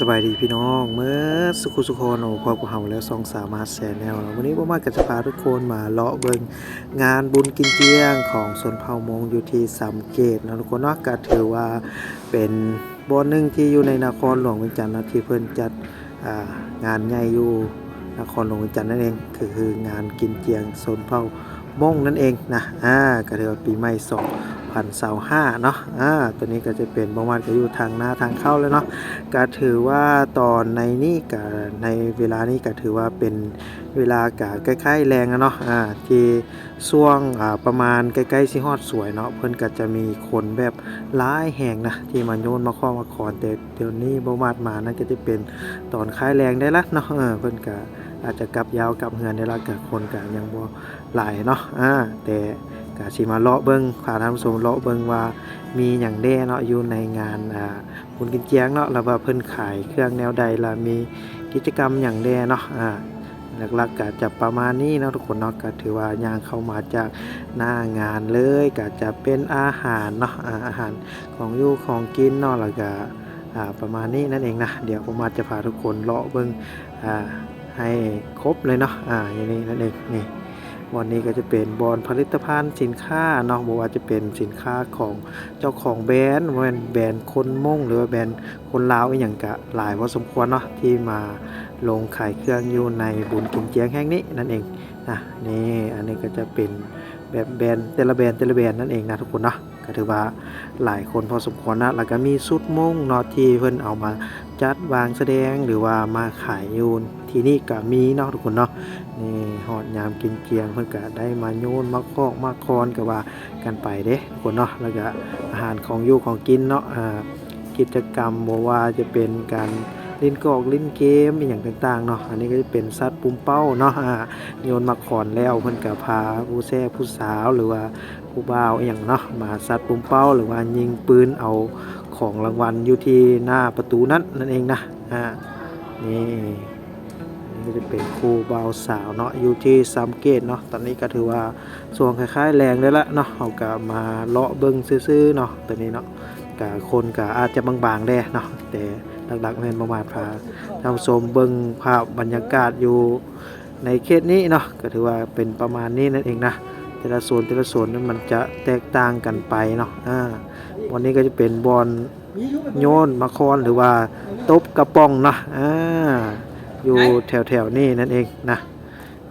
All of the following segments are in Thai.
สบายดีพี่น้องเมื่อสุขุสุขโนพอกูเฮาแล้วซองสามารถแชร์แนววันนี้พ่อมากับจะพาทุกคนมาเลาะเบิงงานบุญกินเจียงของสวนเผ่ามงอยู่ที่สามเกตนะทุกคนเนาะก็ถือว่าเป็นบ่อนหนึ่งที่อยู่ในนครหลวงเวียงจันทร์นะที่เพิ่นจัดงานใหญ่อยู่นครหลวงเวียงจันทร์นั่นเองคืองานกินเจียงสวนเผ่ามงนั่นเองนะก็ถือว่าปีใหม่2025เนาะตัวนี้ก็จะเป็นประมาณก็อยู่ทางหน้าทางเข้าแล้วเนาะก็ถือว่าตอนในนี้ก็ในเวลานี้ก็ถือว่าเป็นเวลากะใกล้ๆแรงแล้วเนาะที่ช่วงประมาณใกล้ๆสิฮอดสวยเนาะเพิ่นก็จะมีคนแบบหลายแห่งนะที่มาโยนมาข้อมาขอนแต่เดี๋ยวนี้บ่มาดมานั่นก็จะเป็นตอนคล้ายแรงได้ละเนาะเพิ่นก็อาจจะกลับยาวกลับเฮือนได้ละก็คนก็ยังบ่หลายเนาะแต่ก็สิมาเลาะเบิ่งพาท่านผู้ชมเลาะเบิ่งว่ามีหยังแน่เนาะอยู่ในงานบุญกินเจียงเนาะแล้วว่าเพิ่นขายเครื่องแนวใดล่ะมีกิจกรรมหยังแน่เนาะหลักๆก็จะประมาณนี้เนาะทุกคนเนาะก็ถือว่าย่างเข้ามาจากหน้างานเลยก็จะเป็นอาหารเนาะอาหารของอยู่ของกินเนาะแล้วก็ประมาณนี้นั่นเองนะเดี๋ยวผมอาจจะพาทุกคนเลาะเบิ่งให้ครบเลยเนาะอย่างนี้นั่นเองนี่วันนี้ก็จะเป็นบอนผลิตภัณฑ์สินค้าเนาะบอกว่าจะเป็นสินค้าของเจ้าของแบรนด์แบรนด์คนม่งหรือว่าแบรนด์คนลาวอีกอย่างกะหลายพอสมควรเนาะที่มาลงขายเครื่องอยู่ในบุญกินเจียงแห่งนี้นั่นเองนี่อันนี้ก็จะเป็นแบบแบรนด์แต่ละแบรนด์นั่นเองนะทุกคนเนาะก็ถือว่าหลายคนพอสมควรนะแล้วก็มีชุดม่งเนาะที่เพิ่นเอามาจัดวางแสดงหรือว่ามาขายอยู่ที่นี่ก็มีเนาะทุกคนเนาะนี่ฮอดยามกินเจียงเพิ่นก็ได้มาโยนมาคอกมาคอนก็ว่ากันไปเด้ทุกคนเนาะแล้วก็อาหารของอยู่ของกินเนาะกิจกรรมบ่ว่าจะเป็นการเล่นกอกเล่นเกมอย่างต่างๆเนาะอันนี้ก็จะเป็นสัตว์ปุ่มเป้าเนาะโยนมาขอนแล้วเพิ่นก็พาผู้แซ่ผู้สาวหรือว่าผู้บ่าวอย่างเนาะมาสัตว์ปุ่มเป้าหรือว่ายิงปืนเอาของรางวัลอยู่ที่หน้าประตูนั่นเองนะนี่ก็จะเป็นคู่บ่าวสาวเนาะอยู่ที่ซัมเกตเนาะตอนนี้ก็ถือว่าช่วงคล้ายๆแรงได้ละเนาะเขาก็มาเลาะเบิ่งซื่อๆเนาะตอนนี้เนาะก็คนก็อาจจะบางๆได้เนาะแต่หลักๆแม่นประมาณพาท่านผู้ชมเบิ่งภาพบรรยากาศอยู่ในเขตนี้เนาะก็ถือว่าเป็นประมาณนี้นั่นเองนะแต่ละโซนนั้นมันจะแตกต่างกันไปเนาะวันนี้ก็จะเป็นบอลโยนมาคอนหรือว่าตบกระป๋องเนาะอยู่แถวนี้นั่นเองนะ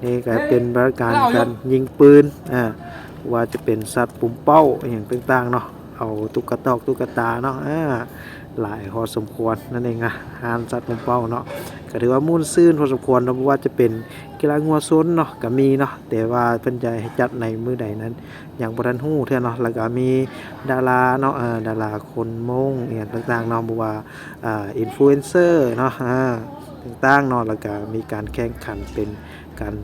นี่ก็เป็นบริการการยิงปืนว่าจะเป็นสัตว์ปุ่มเป้าอย่างต่างๆเนาะเอาตุ๊กตาเนาะหลายพอสมควรนั่นเองหานสัตว์ปุ่มเป้าเนาะก็ถือว่ามุ่นซื่นพอสมควรเพราะว่าจะเป็นกีฬางัวซนเนาะก็มีเนาะแต่ว่าเพิ่นจะให้จัดในมื้อใดนั้นอย่างบ่ทันฮู้เท่าเนาะแล้วก็มีดาราเนาะดาราคนมงอย่างต่างๆเนาะบ่ว่าอินฟลูเอนเซอร์เนาะต่างๆเนาะแล้วก็มีการแข่งขันเป็นการ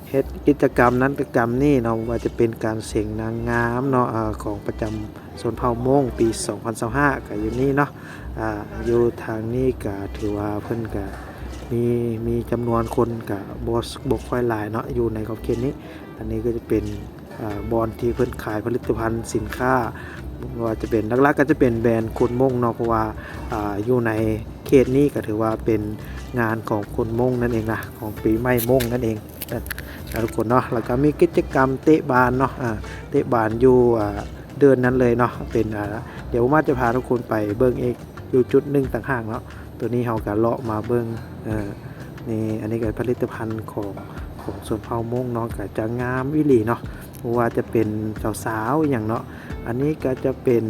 เฮ็ดกิจกรรมนั้นกิจกรรมนี้เนาะว่าจะเป็นการเสียงนางงามเนาะของประจำโซนเผ่ามงปี2025ก็อยู่นี่เนาะอยู่ทางนี้ก็ถือว่าเพิ่นก็มีจำนวนคนก็บ่ค่อยหลายเนาะอยู่ในขอบเขตนี้อันนี้ก็จะเป็นบอนที่เพิ่นขายผลิตภัณฑ์สินค้าว่าจะเป็นหลักๆก็จะเป็นแบรนด์คนมงเนาะเพราะว่าอยู่ในเขตนี้ก็ถือว่าเป็นงานของคนมงนั่นเองนะของปีใหม่มงนั่นเองทุกคนเนาะแล้วก็มีกิจกรรมเตะบาสเนาะเตะบาสอยู่เดือนนั้นเลยเนาะเป็นเดี๋ยวมาจะพาทุกคนไปเบิ่งอีกอยู่จุดหนึ่งต่างหากเนาะตัวนี้เราก็เลาะมาเบิ่งนี่อันนี้ก็ผลิตภัณฑ์ของส่วนเผ่ามงเนาะก็จะงามวิลีเนาะเพราะว่าจะเป็นสาวๆอย่างเนาะอันนี้ก็จะเป็น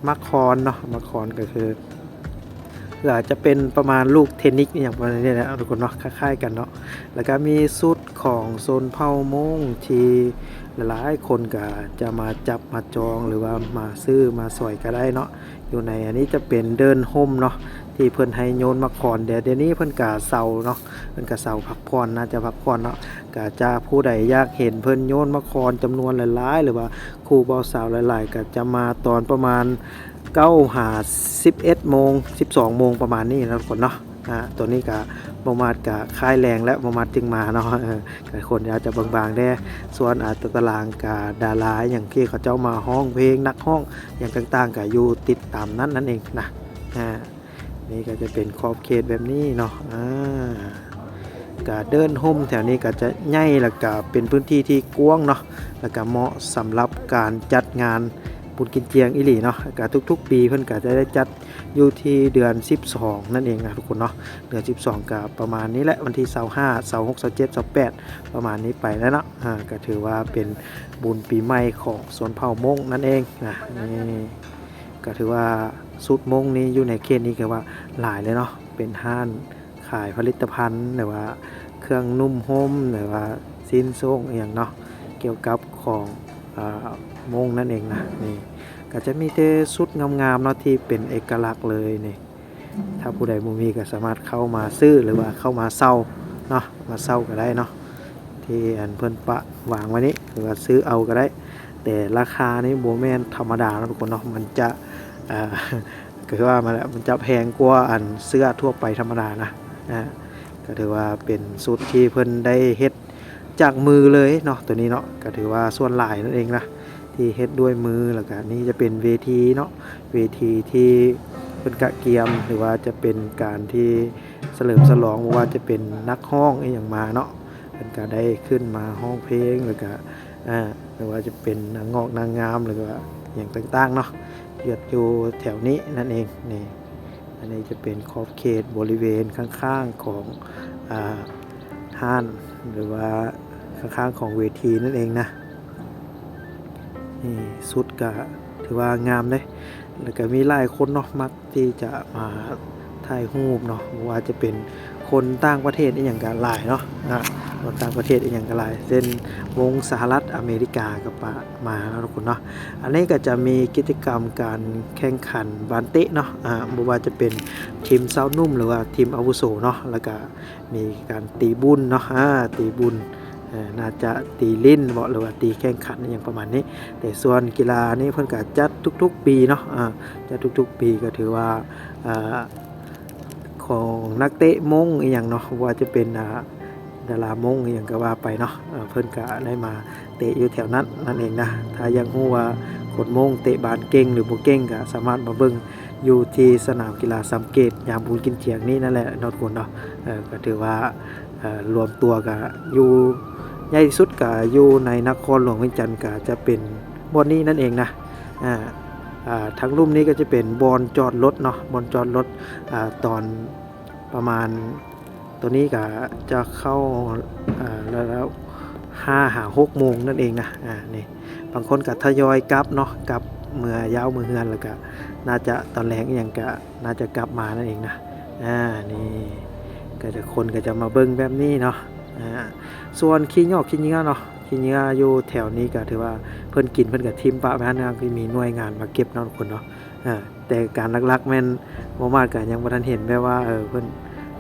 มัคคอนเนาะมัคคอนก็คืออาจจะเป็นประมาณลูกเทนนิสอย่างประมาณนี้นะทุกคนเนาะคล้ายๆกันเนาะแล้วก็มีชุดของโซนเผ่ามงที่หลายๆคนก็จะมาจับมาจองหรือว่ามาซื้อมาสอยก็ได้เนาะอยู่ในอันนี้จะเป็นเดินห่มเนาะที่เพิ่นให้โยนมาก่อนเดี๋ยวนี้เพิ่นกะเซาเนาะเพิ่นกะเซาพักผ่อนนะจะพักผ่อนเนาะกะจะผู้ใดอยากเห็นเพิ่นโยนมาคอนจำนวนหลายๆหรือว่าคู่บ่าวสาวหลายๆก็จะมาตอนประมาณ11 โมง 12 โมงประมาณนี้นะทุกคนเนาะตัวนี้ก็บ่มาดก็คลายแรงและบ่มาดจึงมาเนาะก็คนอาจจะบางๆได้ส่วนตารางก็ดาราอย่างที่เขาเจ้ามาห้องเพลงนักห้องอย่างต่างๆก็อยู่ติดตามนั้นเองนะ นี่ก็จะเป็นขอบเขตแบบนี้เนาะก็เดินห่มแถวนี้ก็จะใหญ่แล้วก็เป็นพื้นที่ที่กว้างเนาะแล้วก็เหมาะสำหรับการจัดงานบุญกินเจียงอีหลีเนาะก็ทุกๆปีเพิ่นก็จะได้จัดอยู่ที่เดือน12นั่นเองนะทุกคนเนาะเดือน12ก็ประมาณนี้แหละวันที่25 26 27 28ประมาณนี้ไปแล้วเนาะก็ถือว่าเป็นบุญปีใหม่ของสวนเผ่ามงนั่นเองนะนี่ก็ถือว่าสุดมงนี้อยู่ในเขตนี้ก็ว่าหลายเลยเนาะเป็นห้านขายผลิตภัณฑ์หรือว่าเครื่องนุ่มห่มหรือว่าสินส่งอย่างเนาะเกี่ยวกับของมงนั่นเองนะนี่ก็จะมีแต่สุดงามๆเนาะที่เป็นเอกลักษณ์เลยนี่ถ้าผู้ใดบ่มีก็สามารถเข้ามาซื้อหรือว่าเข้ามาเช่าเนาะมาเช่าก็ได้เนาะที่อันเพิ่นปะวางไว้นี้หรือว่าซื้อเอาก็ได้แต่ราคานี่บ่แม่นธรรมดานะทุกคนเนาะมันจะก็คือว่ามันจะแพงกว่าอันเสื้อทั่วไปธรรมดานะก็ถือว่าเป็นสูตรที่เพิ่นได้เฮ็ดจากมือเลยเนาะตัวนี้เนาะก็ถือว่าส่วนหลายนั่นเองนะที่เฮ็ดด้วยมือแล้วก็นี่จะเป็นเวทีเนาะเวทีที่เพิ่นกะเกียมหรือว่าจะเป็นการที่เฉลิมฉลองว่าจะเป็นนักร้องอีหยังมาเนาะเพิ่นก็ได้ขึ้นมาร้องเพลงแล้วก็หรือว่าจะเป็นนางงอกนางงามหรือว่าอย่างต่างๆเนาะอยู่แถวนี้นั่นเองนี่อันนี้จะเป็นขอบเขตบริเวณข้างๆของห้านหรือว่าข้างๆของเวทีนั่นเองนะนี่สุดก็ถือว่างามเลยแล้วก็มีหลายคนเนาะมักที่จะมาถ่ายรูปเนาะว่าจะเป็นคนต่างประเทศอีกอย่างกันหลายเนาะคนต่างประเทศอีกอย่างกันหลายเช่นวงสหรัฐอเมริกาก็มาแล้วทุกคนเนาะอันนี้ก็จะมีกิจกรรมการแข่งขันบาสเตะเนาะบ่ว่าจะเป็นทีมสาวนุ่มหรือว่าทีมอาวุโสเนาะแล้วก็มีการตีบุญเนาะตีบุญน่าจะตีลิ้นหรือว่าตีแข่งขันอย่างประมาณนี้แต่ส่วนกีฬานี่เพิ่นก็จัดทุกๆปีเนาะจัดทุกๆปีก็ถือว่าของนักเตะมงอีหยังเนาะว่าจะเป็นดารามงอีหยังก็ว่าไปเนาะเพิ่นก็ได้มาเตะอยู่แถวนั้นนั่นเองนะถ้ายังฮู้ว่าคนมงเตะบาสเก่งหรือบ่เก่งก็สามารถมาเบิ่งอยู่ที่สนามกีฬาสำเกตยามบุญกินเจียงนี่นั่นแหละเนาะทุกคนเนาะก็ถือว่ารวมตัวกันอยู่ใหญ่สุดก็อยู่ในนครหลวงเวียงจันทน์ก็จะเป็นบ่อนนี้นั่นเองนะทั้งลุ่มนี้ก็จะเป็นบอนจอดรถเนาะบอนจอดรถตอนประมาณตัวนี้ก็จะเข้าแล้ว5-6 โมงนั่นเองนะนี่บางคนก็ทยอยกลับเนาะกลับเมื่อยาวมือเฮือนแล้วก็น่าจะตอนแรกอย่างก็น่าจะกลับมานั่นเองนะนี่ก็จะคนก็จะมาเบิ่งแบบนี้เนาะส่วนขี้ยอกขี้เงี้ยเนาะขี้เงี้ยอยู่แถวนี้ก็ถือว่าเพิ่นกินเพิ่นก็ทิมปะแม่นคือมีหน่วยงานมาเก็บเนาะทุกคนเนาะแต่การลักๆแม่นบ่มากก็ยังบ่ทันเห็นแบบว่าเพิ่น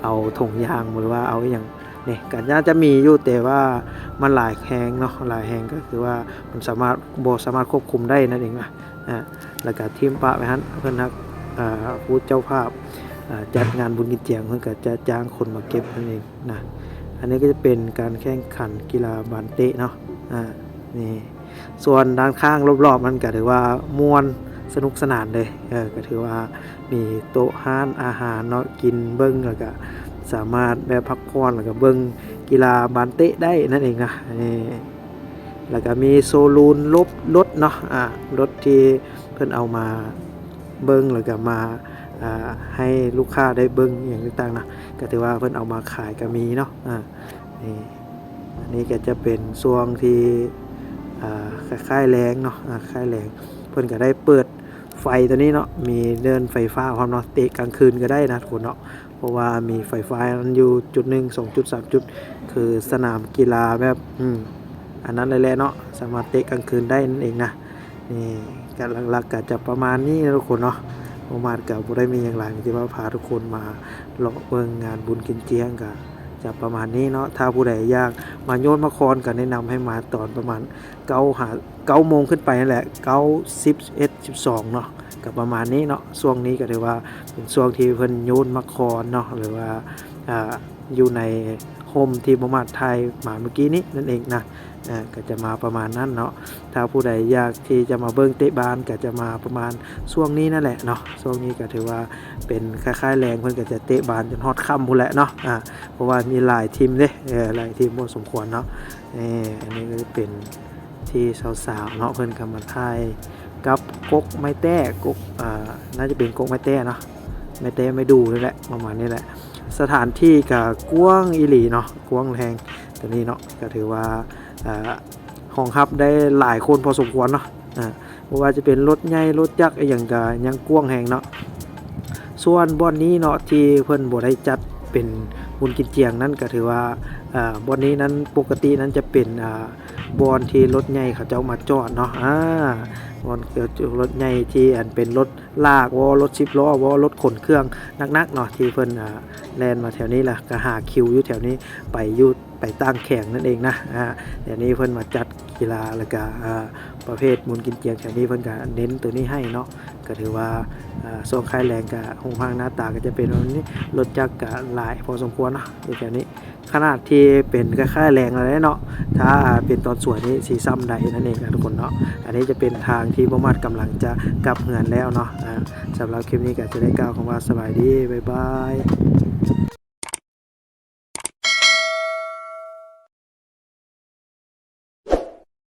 เอาถุงยางหรือว่าเอาอย่างนี่ก็น่าจะมีอยู่แต่ว่ามันหลายแฮงเนาะหลายแฮงก็คือว่ามันสามารถควบคุมได้นั่นเองนะแล้วก็ทิมปะแม่นเพิ่นนักผู้เจ้าภาพจัดงานบุญกินเจียงเพิ่นก็จะจ้างคนมาเก็บนั่นเองนะอันนี้ก็จะเป็นการแข่งขันกีฬาบาสเตะเนาะนี่ส่วนด้านข้างรอบๆมันก็ถือว่าม่วนสนุกสนานเลยก็ถือว่ามีโต๊ะห้านอาหารเนาะกินเบิ้งแล้วก็สามารถแบบพักผ่อนแล้วก็เบิ้งกีฬาบาสเตะได้นั่นเองนะนี่แล้วก็มีโซลูนรถเนาะรถที่เพิ่นเอามาเบิ้งแล้วก็มาให้ลูกค้าได้เบิ้งอย่างต่างๆนะก็ถือว่าเพิ่นเอามาขายก็มีเนาะนี่อันนี้ก็จะเป็นช่วงที่ค่ายแรงเนาะค่ายแรงเพิ่นก็ได้เปิดไฟตัวนี้เนาะมีเดินไฟฟ้าพร้อมเนาะเตะกลางคืนก็ได้นะทุกคนเนาะเพราะว่ามีไฟฟ้ามันอยู่จุด1 2 จุด 3 จุดคือสนามกีฬาแบบอันนั้นเลยแหละเนาะสามารถเตะกลางคืนได้นั่นเองนะนี่ก็หลักๆก็จะประมาณนี้นะทุกคนเนาะประมาณกับบ่ได้มีอย่างไรที่ว่าพาทุกคนมาเลาะเบิ่งงานบุญกินเจียงก็จะประมาณนี้เนาะถ้าผู้ใดอยากมาโยนมาคอนก็แนะนำให้มาตอนประมาณ9 โมงขึ้นไปนั่นแหละ9 10 11 12เนาะก็ประมาณนี้เนาะช่วงนี้ก็ถือว่าเป็นช่วงที่เพิ่นโยนมาคอนเนาะหรือว่าอยู่ในฮ ห่มที่บ่มาไทยมาเมื่อกี้นี้นั่นเองนะก็จะมาประมาณนั้นเนาะถ้าผู้ใดอยากที่จะมาเบิ่งเตะบานก็จะมาประมาณช่วงนี้นั่นแหละเนาะช่วงนี้ก็ถือว่าเป็นคล้ายๆแรงเพิ่นก็จะเตะบานจนฮอดค่ำพุ่นแหละเนาะเพราะว่ามีหลายทีมเด้หลายทีมพอสมควรเนาะอันนี้ก็เป็นที่สาวๆเนาะเพิ่นก็มาถ่ายกับกกไม้แต้กกน่าจะเป็นกกไม้แต้เนาะไม้แต้ไม่ดูนี่แหละประมาณนี้แหละสถานที่ก็กว้างอีหลีเนาะกว้างแรงตัวนี้เนาะก็ถือว่าห้องรับได้หลายคนพอสมควรเนาะเพราะว่าจะเป็นรถใหญ่รถยักษ์อย่างก็ยังกว้างแรงเนาะส่วนบ่อนนี้เนาะที่เพิ่นบ่ได้จัดเป็นบุญกินเจียงนั้นก็ถือว่าบ่อนนี้นั้นปกตินั้นจะเป็นบ่อนที่รถใหญ่เขาเจ้ามาจอดเนาะบ่อนเกี่ยวกับรถใหญ่ที่อันเป็นรถลากรถ10ล้อรถขนเครื่องหนักๆเนาะที่เพิ่นแล่นมาแถวนี้ล่ะก็หาคิวอยู่แถวนี้ไปตั้งแข่งนั่นเองนะเดี๋ยวนี้เพิ่นมาจัดกีฬาแล้วก็ประเภทบุญกินเจียงแถวนี้เพิ่นก็เน้นตัวนี้ให้เนาะก็ถือว่าช่วงคลายแรงก็ห้องพังหน้าตาก็จะเป็นแบบนี้รถจักรก็หลายพอสมควรเนาะแถวนี้ขนาดที่เป็นคล้ายๆแรงอะไรเนาะถ้าเป็นตอนสวยนี้สีซ้ำใดนั่นเองนะทุกคนเนาะอันนี้จะเป็นทางที่บ่มาดกำลังจะกลับเหือนแล้วเนาะสำหรับคลิปนี้ก็จะได้กล่าวคำว่าสบายดีบ๊ายบาย